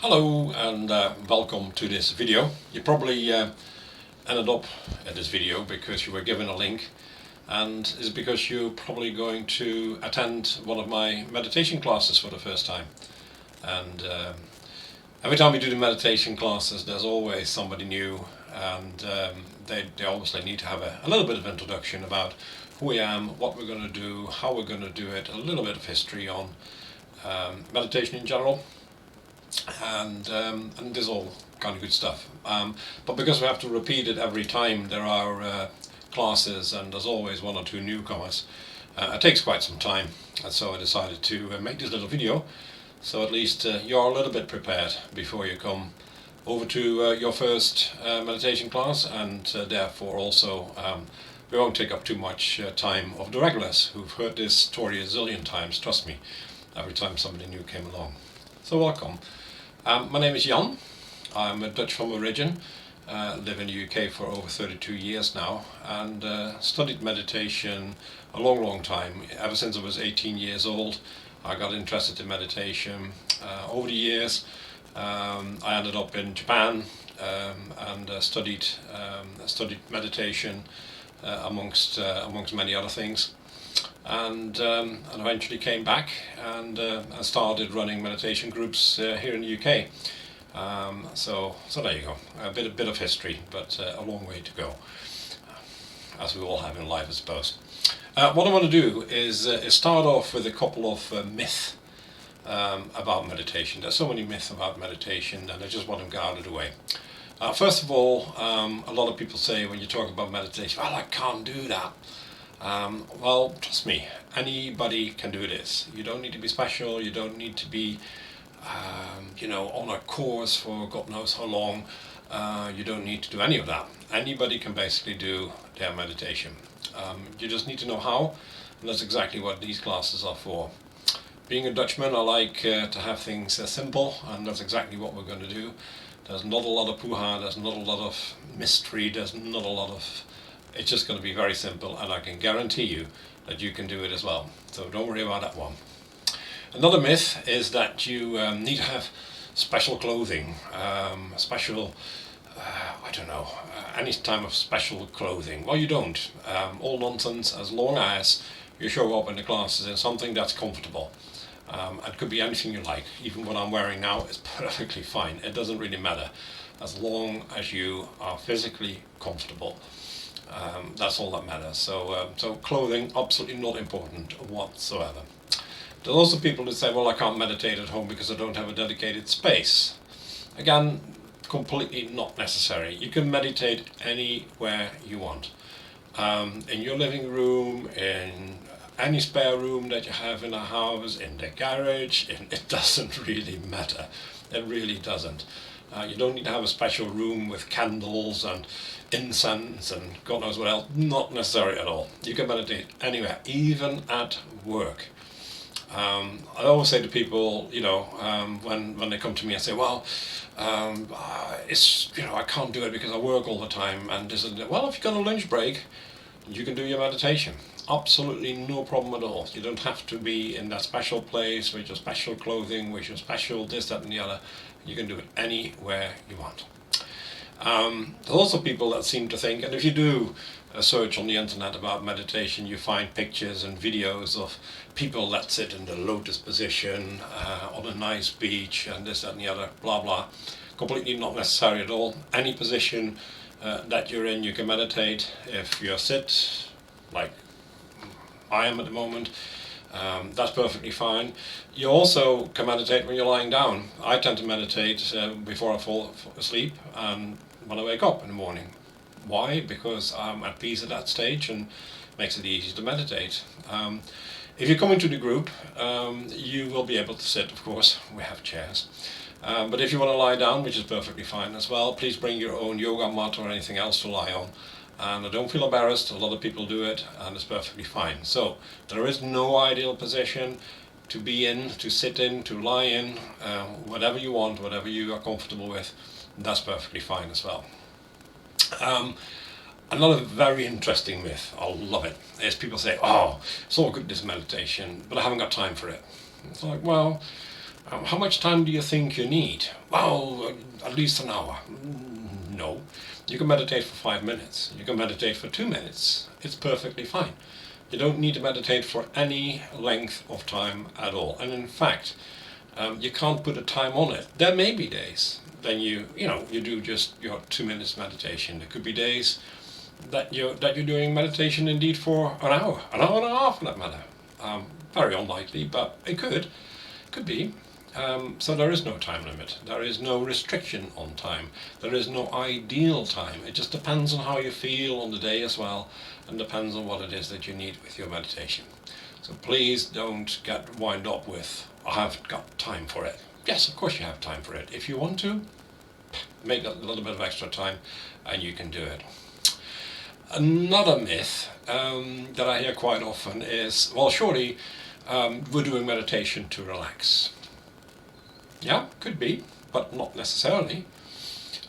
Hello and welcome to this video. You probably ended up at this video because you were given a link, and it's because you're probably going to attend one of my meditation classes for the first time. And every time we do the meditation classes, there's always somebody new, and they obviously need to have a little bit of introduction about who I am, what we're going to do, how we're going to do it, a little bit of history on meditation in general. And there's all kind of good stuff. But because we have to repeat it every time there are classes, and there's always one or two newcomers, it takes quite some time. And so I decided to make this little video, so at least you're a little bit prepared before you come over to your first meditation class, and therefore also we won't take up too much time of the regulars who've heard this story a zillion times, trust me, every time somebody new came along. So welcome. My name is Jan. I'm a Dutch from origin, live in the UK for over 32 years now, and studied meditation a long time. Ever since I was 18 years old, I got interested in meditation. Over the years, I ended up in Japan and studied meditation amongst many other things. And eventually came back and started running meditation groups here in the UK. So there you go, a bit of history, but a long way to go, as we all have in life, I suppose. What I want to do is start off with a couple of myths about meditation. There's so many myths about meditation, and I just want them get out of the way. First of all, a lot of people say when you talk about meditation, well, I can't do that. Well, trust me, anybody can do this. You don't need to be special, you don't need to be, on a course for God knows how long. You don't need to do any of that. Anybody can basically do their meditation. You just need to know how, and that's exactly what these classes are for. Being a Dutchman, I like to have things simple, and that's exactly what we're going to do. There's not a lot of puha, there's not a lot of mystery, there's not a lot of... It's just going to be very simple, and I can guarantee you that you can do it as well. So don't worry about that one. Another myth is that you need to have special clothing, any time of special clothing. Well, you don't. All nonsense, as long as you show up in the classes in something that's comfortable. It could be anything you like. Even what I'm wearing now is perfectly fine. It doesn't really matter, as long as you are physically comfortable. That's all that matters. So clothing, absolutely not important whatsoever. There's also people who say, well, I can't meditate at home because I don't have a dedicated space. Again, completely not necessary. You can meditate anywhere you want. In your living room, in any spare room that you have in a house, in the garage, it doesn't really matter. It really doesn't. You don't need to have a special room with candles and incense and God knows what else. Not necessary at all. You can meditate anywhere, even at work. I always say to people, when they come to me and say, well, I can't do it because I work all the time and this and that. Well, if you've got a lunch break, you can do your meditation. Absolutely no problem at all. You don't have to be in that special place with your special clothing, with your special this, that and the other. You can do it anywhere you want. There's also people that seem to think, and if you do a search on the internet about meditation, you find pictures and videos of people that sit in the lotus position on a nice beach and this, that and the other, blah blah. Completely not necessary at all. Any position that you're in, you can meditate. If you sit like I am at the moment, that's perfectly fine. You also can meditate when you're lying down. I tend to meditate before I fall asleep and when I wake up in the morning. Why? Because I'm at peace at that stage and makes it easy to meditate. If you come into the group, you will be able to sit, of course. We have chairs. But if you want to lie down, which is perfectly fine as well, please bring your own yoga mat or anything else to lie on. And don't feel embarrassed, a lot of people do it and it's perfectly fine. So there is no ideal position to be in, to sit in, to lie in, whatever you want, whatever you are comfortable with, that's perfectly fine as well. Another very interesting myth, I love it, is people say, oh, it's all good this meditation, but I haven't got time for it. It's like, well, How much time do you think you need? Well, at least an hour. No. You can meditate for 5 minutes. You can meditate for 2 minutes. It's perfectly fine. You don't need to meditate for any length of time at all. And in fact, you can't put a time on it. There may be days then you do just your 2 minutes meditation. There could be days that you're doing meditation indeed for an hour and a half for that matter. Very unlikely, but it could be. So there is no time limit. There is no restriction on time. There is no ideal time. It just depends on how you feel on the day as well, and depends on what it is that you need with your meditation. So please don't get wound up with, I haven't got time for it. Yes, of course you have time for it. If you want to, make a little bit of extra time and you can do it. Another myth that I hear quite often is, well, surely we're doing meditation to relax. Yeah, could be, but not necessarily.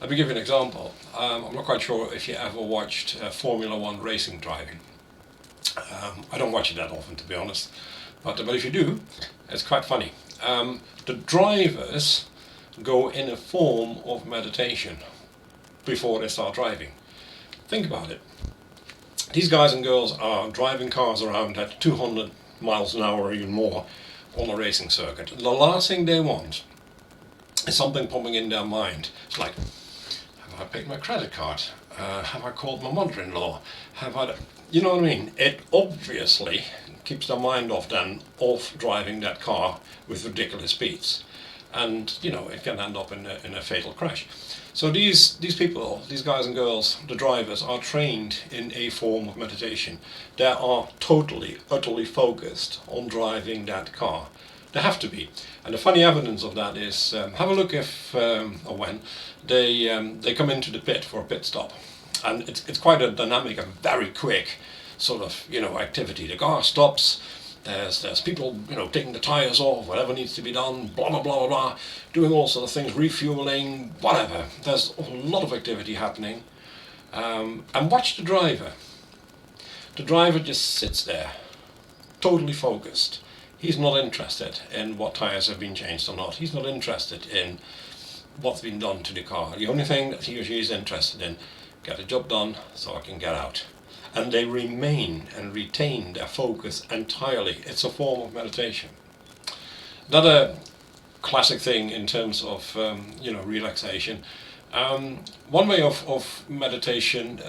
Let me give you an example. I'm not quite sure if you ever watched Formula One racing driving. I don't watch it that often, to be honest, but if you do, it's quite funny. The drivers go in a form of meditation before they start driving. Think about it. These guys and girls are driving cars around at 200 miles an hour or even more on a racing circuit. The last thing they want is something popping in their mind. It's like, have I paid my credit card? Have I called my mother-in-law? You know what I mean? It obviously keeps their mind off driving that car with ridiculous speeds. And, it can end up in a fatal crash. So these people, these guys and girls, the drivers, are trained in a form of meditation. They are totally, utterly focused on driving that car. They have to be. And the funny evidence of that is, have a look if or when they come into the pit for a pit stop. And it's quite a dynamic and very quick sort of, activity. The car stops. There's people, taking the tyres off, whatever needs to be done, blah, blah, blah, blah, blah, doing all sorts of things, refueling, whatever. There's a lot of activity happening. And watch the driver. The driver just sits there, totally focused. He's not interested in what tyres have been changed or not. He's not interested in what's been done to the car. The only thing that he or she is interested in, get the job done so I can get out. And they remain and retain their focus entirely. It's a form of meditation. Another classic thing in terms of relaxation. One way of meditation,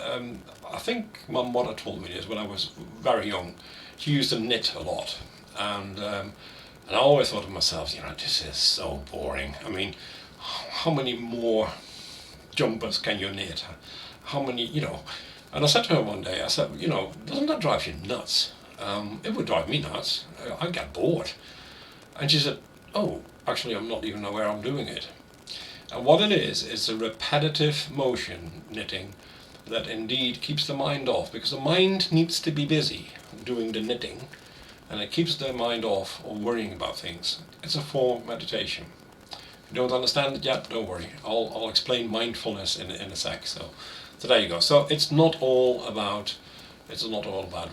I think my mother told me this when I was very young. She used to knit a lot, and I always thought to myself, this is so boring. I mean, how many more jumpers can you knit? How many, And I said to her one day, I said, doesn't that drive you nuts? It would drive me nuts. I'd get bored. And she said, oh, actually I'm not even aware I'm doing it. And what it is a repetitive motion, knitting, that indeed keeps the mind off, because the mind needs to be busy doing the knitting, and it keeps the mind off of worrying about things. It's a form of meditation. If you don't understand it yet, don't worry. I'll explain mindfulness in a sec. So there you go. So it's not all about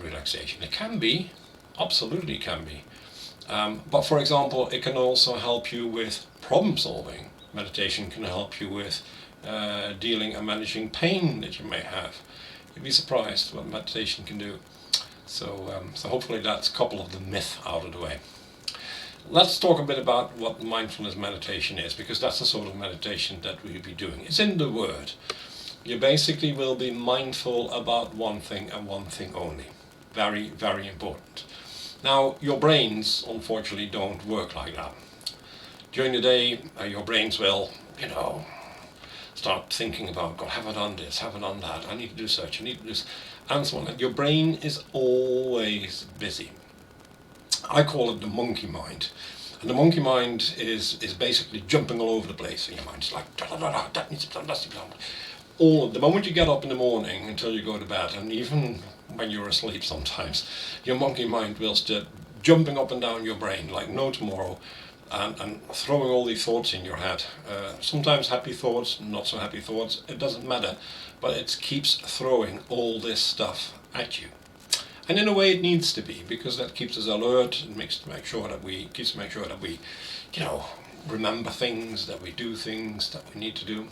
relaxation. It can be, absolutely can be. But for example, it can also help you with problem solving. Meditation can help you with dealing and managing pain that you may have. You'd be surprised what meditation can do. So hopefully that's a couple of the myths out of the way. Let's talk a bit about what mindfulness meditation is, because that's the sort of meditation that we'll be doing. It's in the word. You basically will be mindful about one thing and one thing only. Very, very important. Now, your brains, unfortunately, don't work like that. During the day, your brains will, start thinking about, God, have I done this? Have I done that? I need to do such, I need to do this, and so on. And your brain is always busy. I call it the monkey mind. And the monkey mind is basically jumping all over the place in your mind. It's like, that needs to be done, that's to be done. The moment you get up in the morning until you go to bed, and even when you're asleep sometimes, your monkey mind will start jumping up and down your brain like no tomorrow, and throwing all these thoughts in your head. Sometimes happy thoughts, not so happy thoughts, it doesn't matter, but it keeps throwing all this stuff at you. And in a way it needs to be, because that keeps us alert, and keeps to make sure that we remember things, that we do things that we need to do.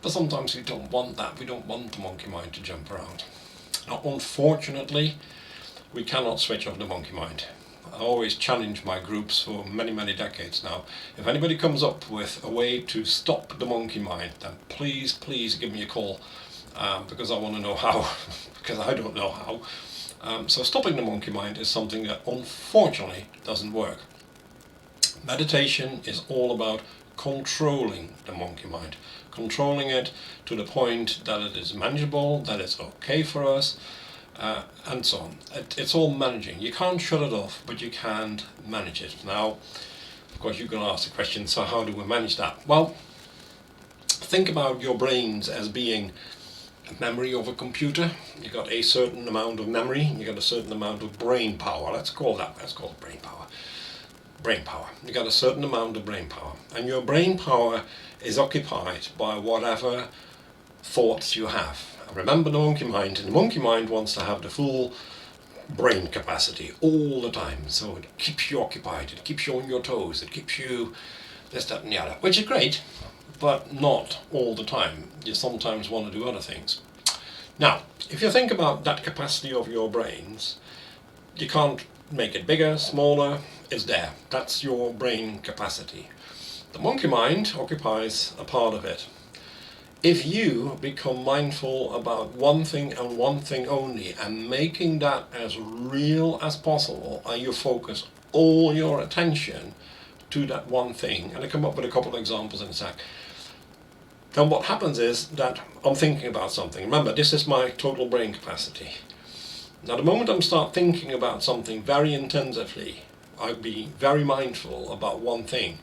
But sometimes we don't want that. We don't want the monkey mind to jump around. Now, unfortunately, we cannot switch off the monkey mind. I always challenge my groups for many, many decades now. If anybody comes up with a way to stop the monkey mind, then please, please give me a call, because I want to know how, because I don't know how. So stopping the monkey mind is something that unfortunately doesn't work. Meditation is all about controlling the monkey mind, controlling it to the point that it is manageable, that it's okay for us, and so on. It's all managing. You can't shut it off, but you can manage it. Now, of course, you can ask the question, so how do we manage that? Well, think about your brains as being a memory of a computer. You got a certain amount of memory, you got a certain amount of brain power. Let's call it brain power. Brain power. You got a certain amount of brain power, and your brain power is occupied by whatever thoughts you have. And remember the monkey mind, and the monkey mind wants to have the full brain capacity all the time, so it keeps you occupied, it keeps you on your toes, it keeps you this, that and the other, which is great, but not all the time. You sometimes want to do other things. Now, if you think about that capacity of your brains, you can't make it bigger, smaller, it's there. That's your brain capacity. The monkey mind occupies a part of it. If you become mindful about one thing and one thing only, and making that as real as possible, and you focus all your attention to that one thing, and I come up with a couple of examples in a sec, then what happens is that I'm thinking about something. Remember, this is my total brain capacity. Now, the moment I start thinking about something very intensively, I'll be very mindful about one thing,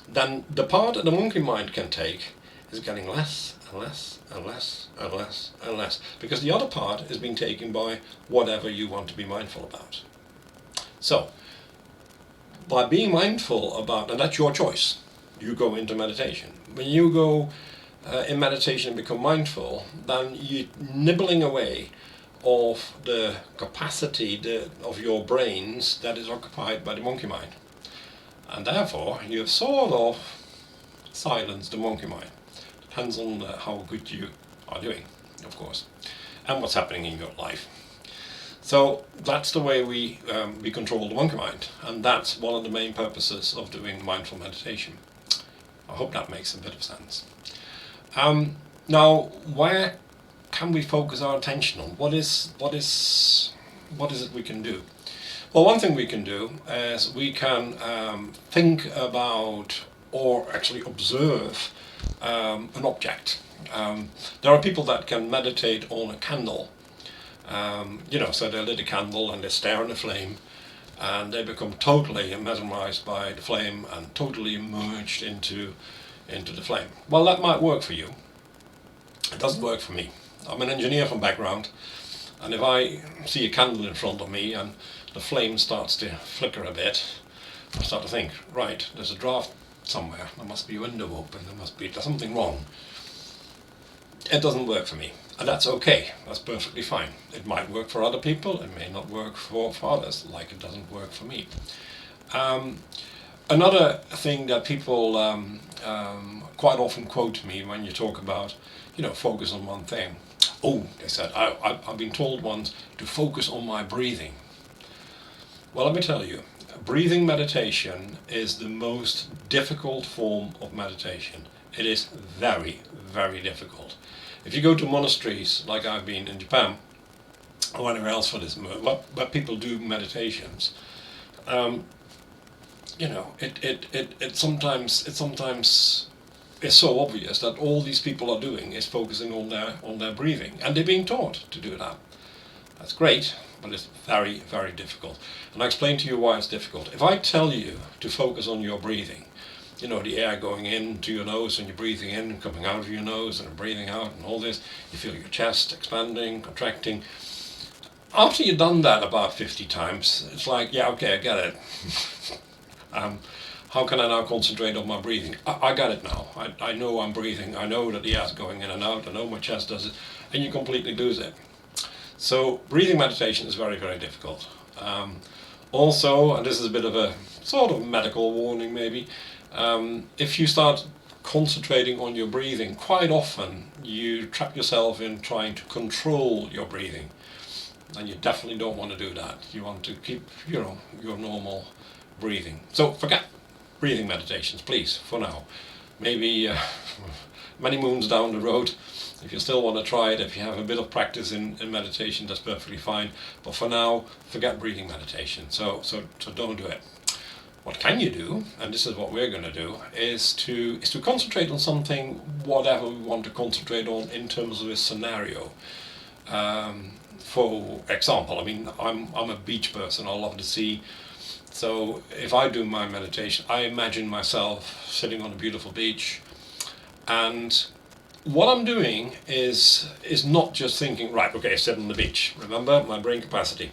then the part that the monkey mind can take is getting less and less and less and less and less, because the other part is being taken by whatever you want to be mindful about. So, by being mindful about, and that's your choice, you go into meditation. When you go in meditation and become mindful, then you're nibbling away of the capacity of your brains that is occupied by the monkey mind. And therefore, you have sort of silenced the monkey mind. Depends on how good you are doing, of course, and what's happening in your life. So that's the way we control the monkey mind, and that's one of the main purposes of doing mindful meditation. I hope that makes a bit of sense. Now, where can we focus our attention on? What is it we can do? Well, one thing we can do is we can think about, or actually observe, an object. There are people that can meditate on a candle. So they lit a candle and they stare at the flame, and they become totally mesmerized by the flame and totally immersed into the flame. Well, that might work for you. It doesn't work for me. I'm an engineer from background, and if I see a candle in front of me and the flame starts to flicker a bit, I start to think, right, there's a draft somewhere, there must be a window open, there's something wrong. It doesn't work for me, and that's okay, that's perfectly fine. It might work for other people, it may not work for others, like it doesn't work for me. Another thing that people quite often quote me when you talk about, focus on one thing. Oh, they said, I've been told once to focus on my breathing. Well, let me tell you, breathing meditation is the most difficult form of meditation. It is very, very difficult. If you go to monasteries, like I've been in Japan, or anywhere else for this, where people do meditations, it sometimes is so obvious that all these people are doing is focusing on their breathing, and they're being taught to do that. That's great, but it's very, very difficult. And I explain to you why it's difficult. If I tell you to focus on your breathing, the air going into your nose and you're breathing in and coming out of your nose and breathing out and all this, you feel your chest expanding, contracting. After you've done that about 50 times, it's like, yeah, okay, I get it. How can I now concentrate on my breathing? I got it now. I know I'm breathing. I know that the air's going in and out. I know my chest does it. And you completely lose it. So breathing meditation is very, very difficult. Also, and this is a bit of a sort of medical warning maybe, If you start concentrating on your breathing, quite often you trap yourself in trying to control your breathing, and you definitely don't want to do that. You want to keep, your normal breathing. So forget breathing meditations, please, for now. Maybe many moons down the road, if you still want to try it, if you have a bit of practice in meditation, that's perfectly fine. But for now, forget breathing meditation. So don't do it. What can you do, and this is what we're going to do, is to concentrate on something, whatever we want to concentrate on in terms of a scenario. For example, I mean, I'm a beach person. I love the sea. So if I do my meditation, I imagine myself sitting on a beautiful beach, and what I'm doing is not just thinking, right, okay, sit on the beach. Remember my brain capacity.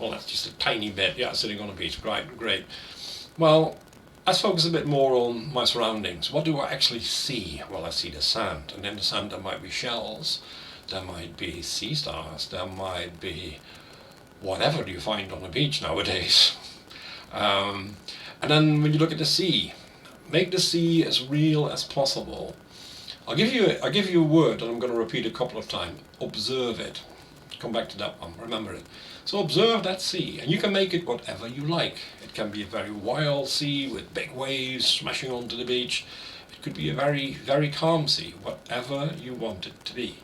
Well, that's just a tiny bit. Yeah, sitting on a beach. Great. Well, let's focus a bit more on my surroundings. What do I actually see? Well, I see the sand, and in the sand there might be shells, there might be sea stars, there might be whatever you find on the beach nowadays. And then when you look at the sea, make the sea as real as possible. I'll give you a word that I'm going to repeat a couple of times. Observe it. Come back to that one. Remember it. So observe that sea, and you can make it whatever you like. It can be a very wild sea with big waves smashing onto the beach. It could be a very, very calm sea, whatever you want it to be.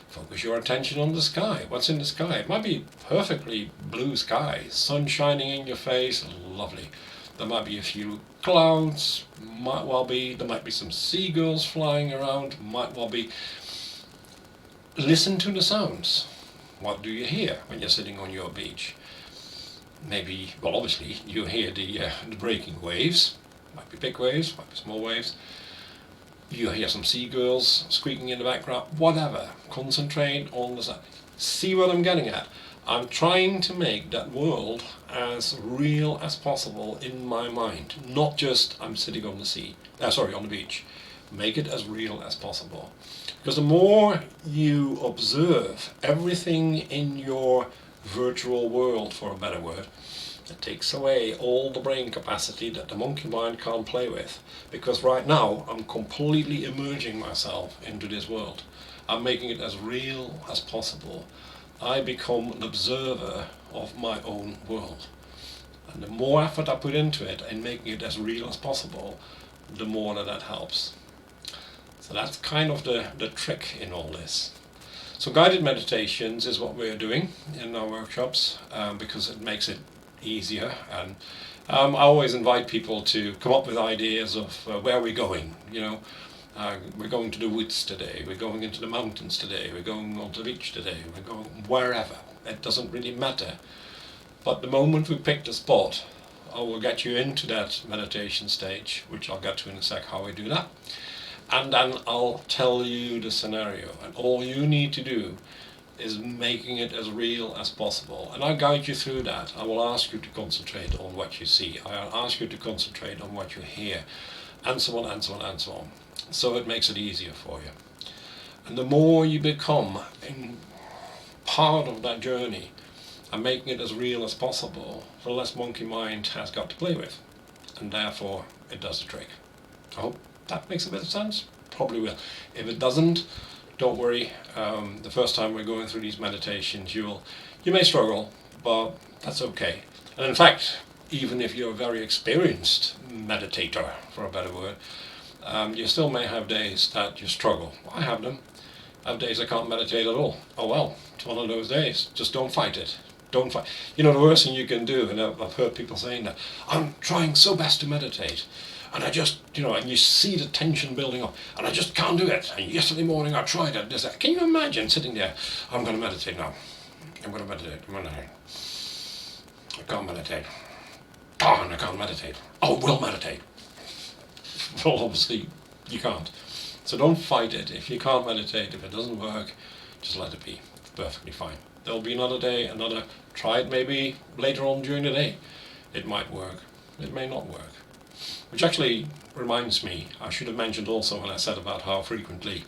Focus your attention on the sky. What's in the sky? It might be perfectly blue sky, sun shining in your face, lovely. There might be a few clouds, there might be some seagulls flying around, might well be. Listen to the sounds. What do you hear when you're sitting on your beach? Maybe, well, obviously, you hear the breaking waves. Might be big waves, might be small waves. You hear some seagulls squeaking in the background. Whatever. Concentrate on the sound. See what I'm getting at? I'm trying to make that world as real as possible in my mind. Not just I'm sitting on the beach. Make it as real as possible. Because the more you observe everything in your virtual world, for a better word, it takes away all the brain capacity that the monkey mind can't play with. Because right now I'm completely immersing myself into this world. I'm making it as real as possible. I become an observer of my own world. And the more effort I put into it and making it as real as possible, the more that helps. So that's kind of the trick in all this. So guided meditations is what we're doing in our workshops, because it makes it easier. And I always invite people to come up with ideas of where we're going. We're going to the woods today, we're going into the mountains today, we're going onto the beach today, we're going wherever. It doesn't really matter. But the moment we pick the spot, I will get you into that meditation stage, which I'll get to in a sec how we do that. And then I'll tell you the scenario, and all you need to do is making it as real as possible. And I'll guide you through that. I will ask you to concentrate on what you see. I'll ask you to concentrate on what you hear, and so on, and so on, and so on. So it makes it easier for you. And the more you become in part of that journey and making it as real as possible, the less monkey mind has got to play with. And therefore, it does the trick. I hope that makes a bit of sense. Probably will. If it doesn't, don't worry. The first time we're going through these meditations, you may struggle, but that's okay. And in fact, even if you're a very experienced meditator, for a better word, you still may have days that you struggle. I have them. I have days I can't meditate at all. Oh well, it's one of those days. Just don't fight it. Don't fight. The worst thing you can do, and I've heard people saying that, I'm trying so best to meditate, and I just, and you see the tension building up, and I just can't do it. And yesterday morning I tried it. This, that. Can you imagine sitting there? I'm going to meditate now. I'm going to meditate. I can't meditate. Oh, and I can't meditate. Oh, we'll meditate. Well, obviously, you can't. So don't fight it. If you can't meditate, if it doesn't work, just let it be. It's perfectly fine. There'll be another day, try it maybe later on during the day. It might work. It may not work. Which actually reminds me, I should have mentioned also when I said about how frequently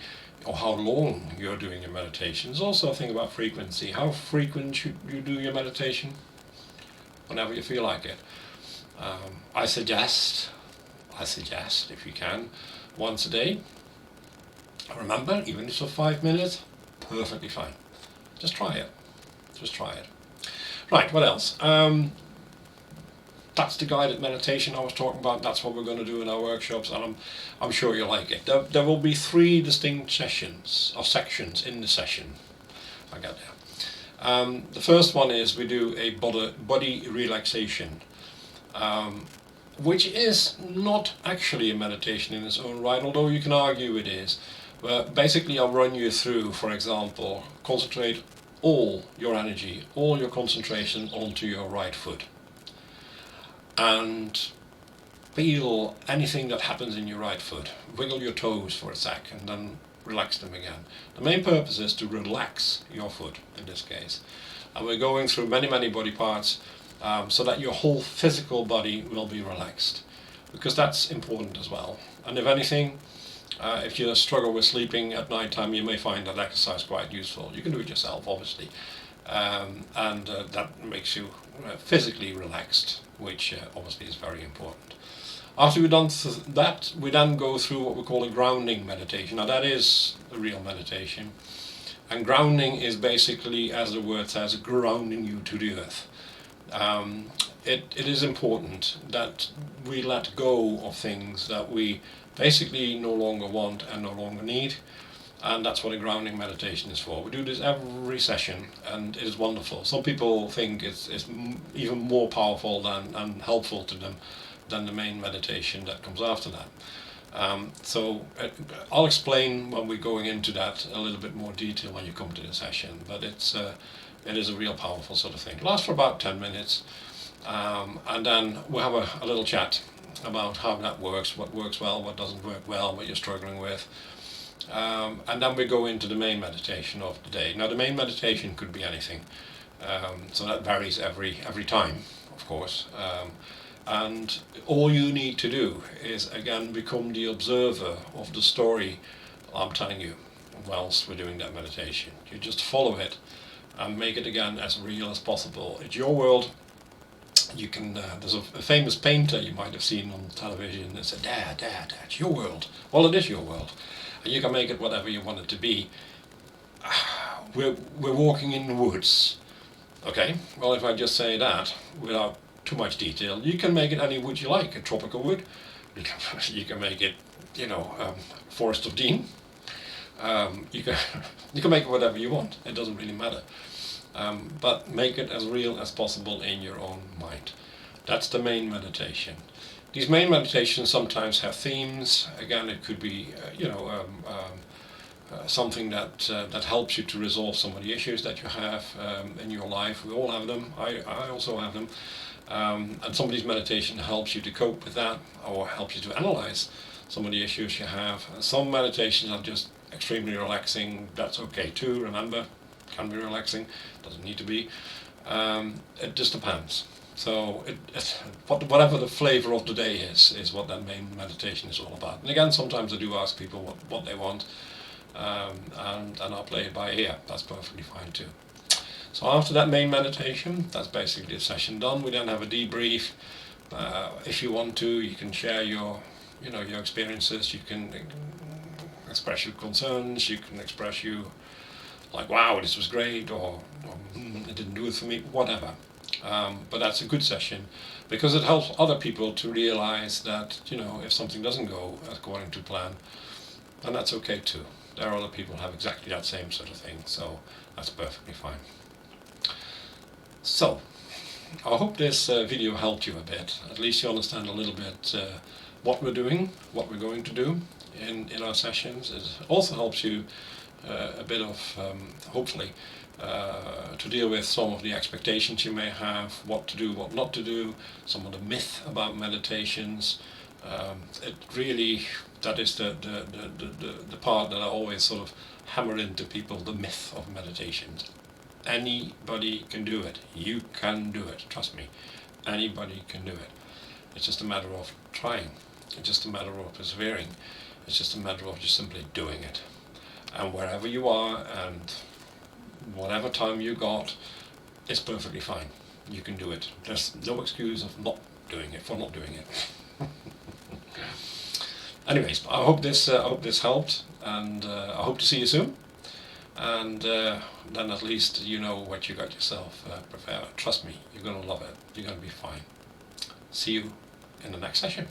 or how long you're doing your meditation. There's also a thing about frequency. How frequent should you do your meditation? Whenever you feel like it. I suggest I suggest, if you can, once a day. Remember, even if it's for 5 minutes, perfectly fine. Just try it. Just try it. Right, what else? That's the guided meditation I was talking about. That's what we're going to do in our workshops, and I'm sure you'll like it. There will be 3 distinct sessions, or sections in the session. I got there. The first one is we do a body relaxation, which is not actually a meditation in its own right, although you can argue it is. But basically I'll run you through, for example, concentrate all your energy, all your concentration onto your right foot. And feel anything that happens in your right foot. Wiggle your toes for a sec and then relax them again. The main purpose is to relax your foot in this case. And we're going through many body parts so that your whole physical body will be relaxed, because that's important as well. And if anything, if you struggle with sleeping at night time, you may find that exercise quite useful. You can do it yourself, obviously, and that makes you physically relaxed, which obviously is very important. After we've done that, we then go through what we call a grounding meditation. Now that is a real meditation, and grounding is basically, as the word says, grounding you to the earth. It is important that we let go of things that we basically no longer want and no longer need, and that's what a grounding meditation is for. We do this every session, and it is wonderful. Some people think it's even more powerful and helpful to them than the main meditation that comes after that. So I'll explain when we're going into that a little bit more detail when you come to the session, but it is a real powerful sort of thing. It lasts for about 10 minutes, and then we'll have a little chat about how that works, what works well, what doesn't work well, what you're struggling with. And then we go into the main meditation of the day. Now the main meditation could be anything, so that varies every time, of course. And all you need to do is, again, become the observer of the story I'm telling you whilst we're doing that meditation. You just follow it and make it, again, as real as possible. It's your world. You can, there's a famous painter you might have seen on television that said, Dad, it's your world. Well, it is your world. And you can make it whatever you want it to be. We're walking in the woods. Okay, well, if I just say that without too much detail, you can make it any wood you like, a tropical wood. You can make it, Forest of Dean. You can make it whatever you want. It doesn't really matter. But make it as real as possible in your own mind. That's the main meditation. These main meditations sometimes have themes. Again, it could be, something that helps you to resolve some of the issues that you have in your life. We all have them. I also have them. And somebody's meditation helps you to cope with that, or helps you to analyze some of the issues you have. Some meditations are just extremely relaxing. That's okay too, remember. Can be relaxing, doesn't need to be. It just depends. So whatever the flavor of the day is what that main meditation is all about. And again, sometimes I do ask people what they want, and I'll play it by ear. That's perfectly fine too. So after that main meditation, that's basically the session done. We then have a debrief. If you want to, you can share your experiences. You can express your concerns. You can express like, wow, this was great, or it didn't do it for me, whatever. But that's a good session, because it helps other people to realize that, if something doesn't go according to plan, then that's okay too. There are other people who have exactly that same sort of thing, so that's perfectly fine. So, I hope this video helped you a bit. At least you understand a little bit what we're doing, what we're going to do in our sessions. It also helps you a bit of, hopefully, to deal with some of the expectations you may have, what to do, what not to do, some of the myth about meditations. It really, that is the part that I always sort of hammer into people, the myth of meditations. Anybody can do it. You can do it, trust me. Anybody can do it. It's just a matter of trying. It's just a matter of persevering. It's just a matter of just simply doing it. And wherever you are and whatever time you got, it's perfectly fine. You can do it. There's no excuse of not doing it, for not doing it. Anyways, I hope this helped, and I hope to see you soon. And then at least you know what you got yourself prepared. Trust me, you're gonna love it. You're gonna be fine. See you in the next session.